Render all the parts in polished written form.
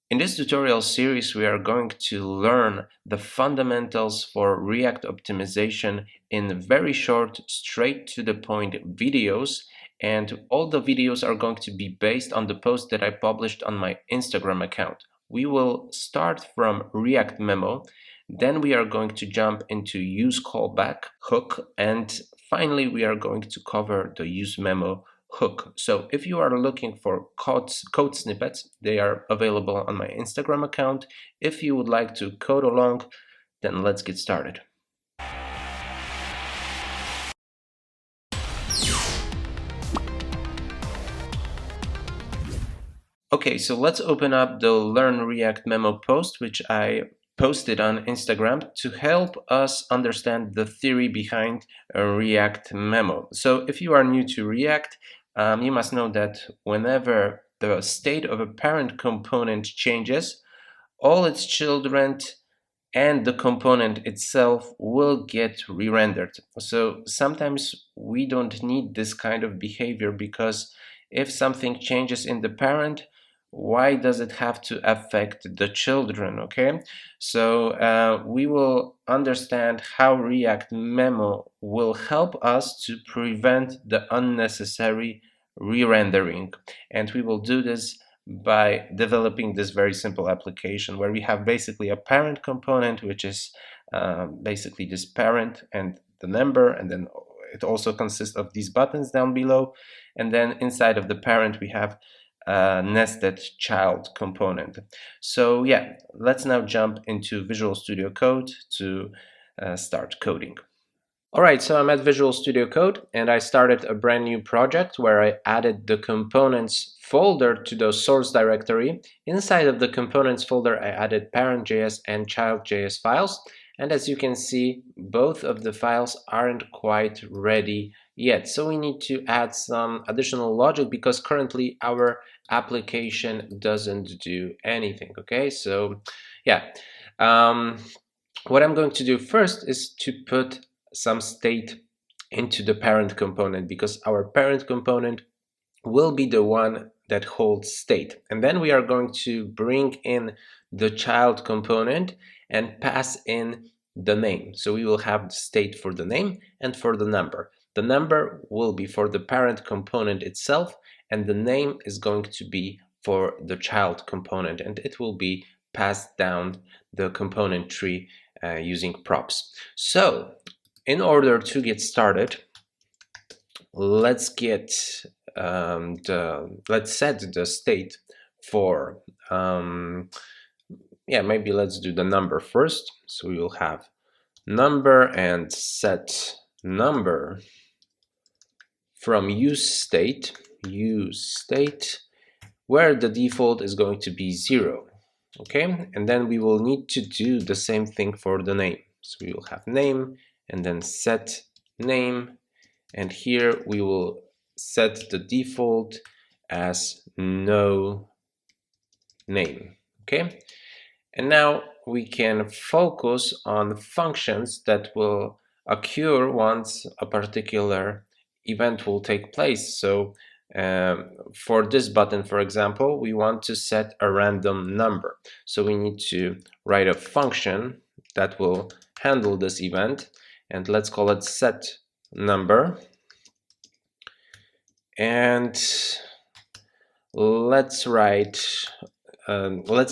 In this tutorial series, we are going to learn the fundamentals for React optimization in very short, straight to the point videos. And all the videos are going to be based on the post that I published on my Instagram account. We will start from React memo, then we are going to jump into use callback hook, and finally we are going to cover the use memo hook. So if you are looking for code snippets, they are available on my Instagram account. If you would like to code along, then let's get started. Okay, so let's open up the Learn React memo post, which I posted on Instagram to help us understand the theory behind a React memo. So if you are new to React, you must know that whenever the state of a parent component changes, all its children and the component itself will get re-rendered. So sometimes we don't need this kind of behavior, because if something changes in the parent, why does it have to affect the children? Okay, so we will understand how React memo will help us to prevent the unnecessary re-rendering, and we will do this by developing this very simple application where we have basically a parent component, which is basically this parent and the number, and then it also consists of these buttons down below, and then inside of the parent we have a nested child component. So yeah, let's now jump into Visual Studio Code to start coding. Alright, so I'm at Visual Studio Code and I started a brand new project where I added the components folder to the source directory. Inside of the components folder, I added parent.js and child.js files. And as you can see, both of the files aren't quite ready yet. So we need to add some additional logic because currently our application doesn't do anything. Okay, so yeah. What I'm going to do first is to put some state into the parent component, because our parent component will be the one that holds state. And then we are going to bring in the child component and pass in the name. So we will have the state for the name and for the number. The number will be for the parent component itself, and the name is going to be for the child component, and it will be passed down the component tree using props. So in order to get started, let's set the state for maybe let's do the number first. So we will have number and set number from use state, where the default is going to be 0. Okay, and then we will need to do the same thing for the name. So we will have name and then set name, and here we will set the default as no name. Okay, and now we can focus on functions that will occur once a particular event will take place. So for this button, for example, we want to set a random number. So we need to write a function that will handle this event, and let's call it set number. And let's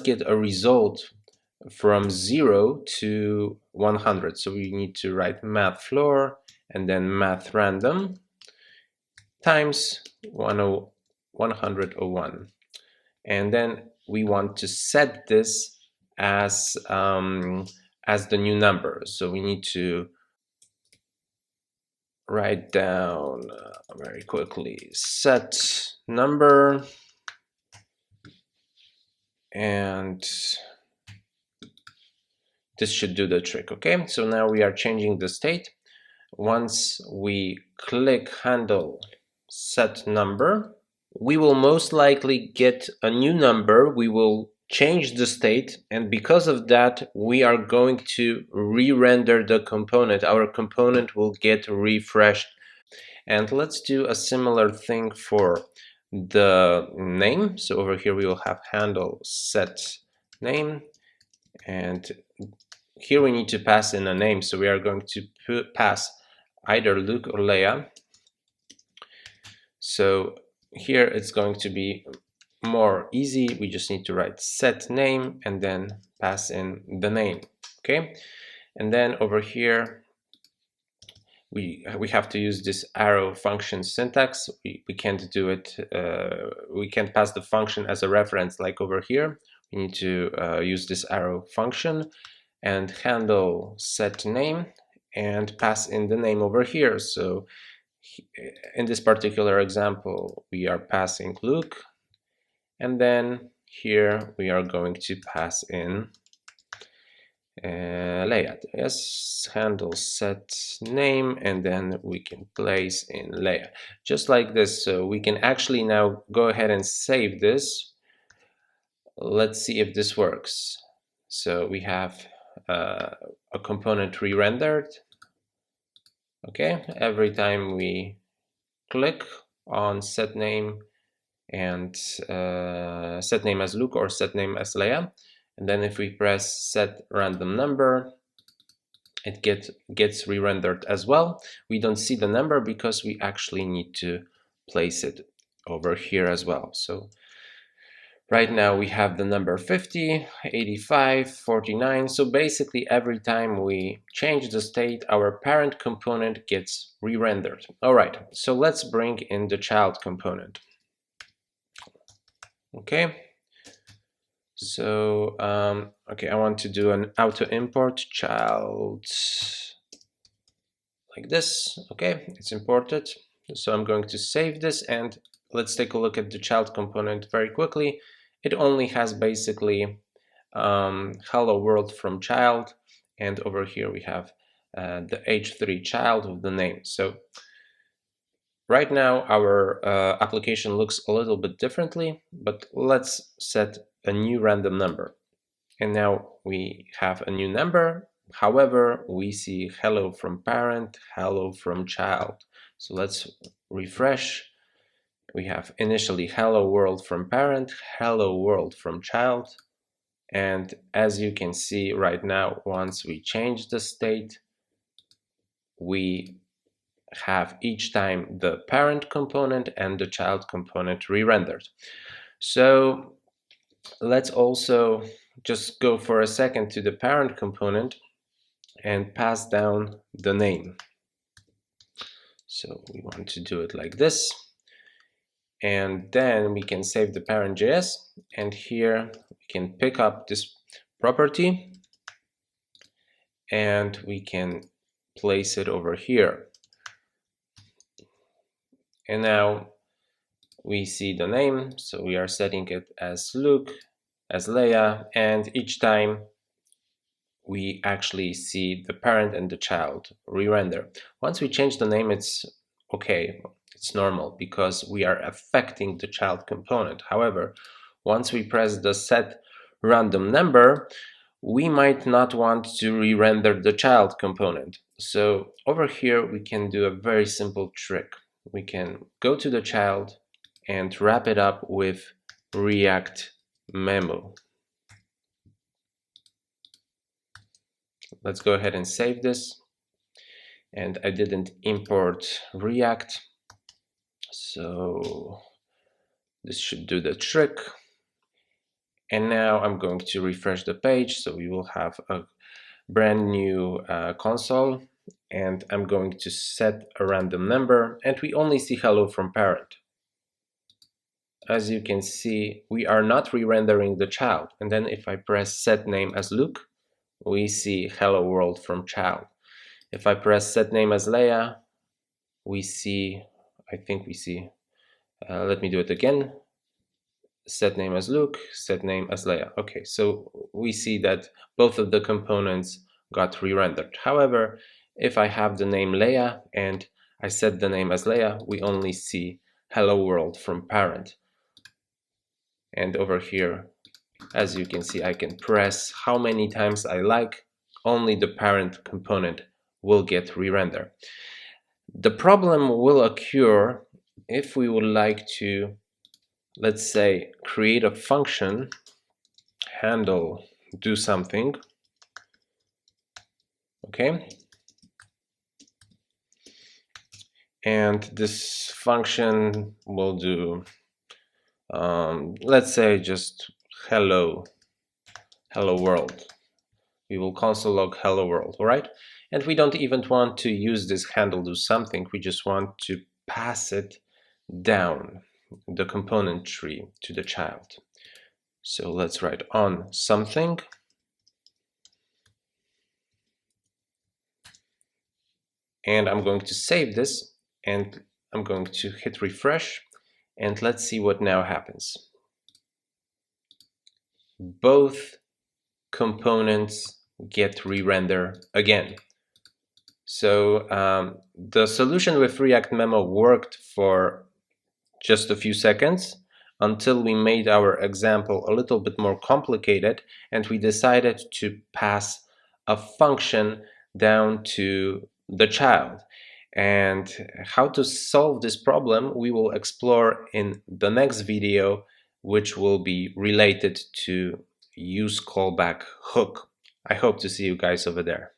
get a result from 0 to 100. So we need to write math floor and then math random times 101, and then we want to set this as the new number. So we need to write down very quickly set number, and this should do the trick. Okay, so now we are changing the state. Once we click handle set number, we will most likely get a new number. We will change the state, and because of that we are going to re-render the component. Our component will get refreshed. And let's do a similar thing for the name. So over here we will have handle set name, and here we need to pass in a name, so we are going to pass either Luke or Leia. So here it's going to be more easy. We just need to write set name and then pass in the name. Okay, and then over here we have to use this arrow function syntax. We can't do it, we can't pass the function as a reference like over here. We need to use this arrow function and handle set name and pass in the name over here. So in this particular example, we are passing Luke, and then here we are going to pass in Leia. Yes, handle set name, and then we can place in Leia. Just like this, so we can actually now go ahead and save this. Let's see if this works. So we have a component re-rendered. Okay, every time we click on set name and set name as Luke or set name as Leia, and then if we press set random number, it gets re-rendered as well. We don't see the number because we actually need to place it over here as well. So right now we have the number 50, 85, 49. So basically every time we change the state, our parent component gets re-rendered. All right, so let's bring in the child component. Okay, so okay, I want to do an auto import child like this. Okay, it's imported. So I'm going to save this, and let's take a look at the child component very quickly. It only has basically hello world from child, and over here we have the h3 child with the name. So right now our application looks a little bit differently, but let's set a new random number. And now we have a new number. However, we see hello from parent, hello from child. So let's refresh. We have initially hello world from parent, hello world from child. And as you can see right now, once we change the state, we have each time the parent component and the child component re-rendered. So let's also just go for a second to the parent component and pass down the name. So we want to do it like this. And then we can save the parent.js, and here we can pick up this property and we can place it over here. And now we see the name, so we are setting it as Luke, as Leia, and each time we actually see the parent and the child re-render. Once we change the name, it's okay, it's normal because we are affecting the child component. However, once we press the set random number, we might not want to re-render the child component. So over here we can do a very simple trick. We can go to the child and wrap it up with React memo. Let's go ahead and save this. And I didn't import React, so this should do the trick. And now I'm going to refresh the page, so we will have a brand new console, and I'm going to set a random number, and we only see hello from parent. As you can see, we are not re-rendering the child. And then if I press set name as Luke, we see hello world from child. If I press set name as Leia, we see, I think we see, let me do it again. Set name as Luke, set name as Leia. Okay, so we see that both of the components got re-rendered. However, if I have the name Leia and I set the name as Leia, we only see hello world from parent. And over here, as you can see, I can press how many times I like. Only the parent component will get re-rendered. The problem will occur if we would like to, let's say, create a function handle do something. Okay. And this function will do, let's say, just hello world. We will console log hello world, all right? And we don't even want to use this handle do something. We just want to pass it down the component tree to the child. So let's write on something. And I'm going to save this, and I'm going to hit refresh, and let's see what now happens. Both components get re-render again. So the solution with React Memo worked for just a few seconds until we made our example a little bit more complicated, and we decided to pass a function down to the child. And how to solve this problem we will explore in the next video, which will be related to use callback hook. I hope to see you guys over there.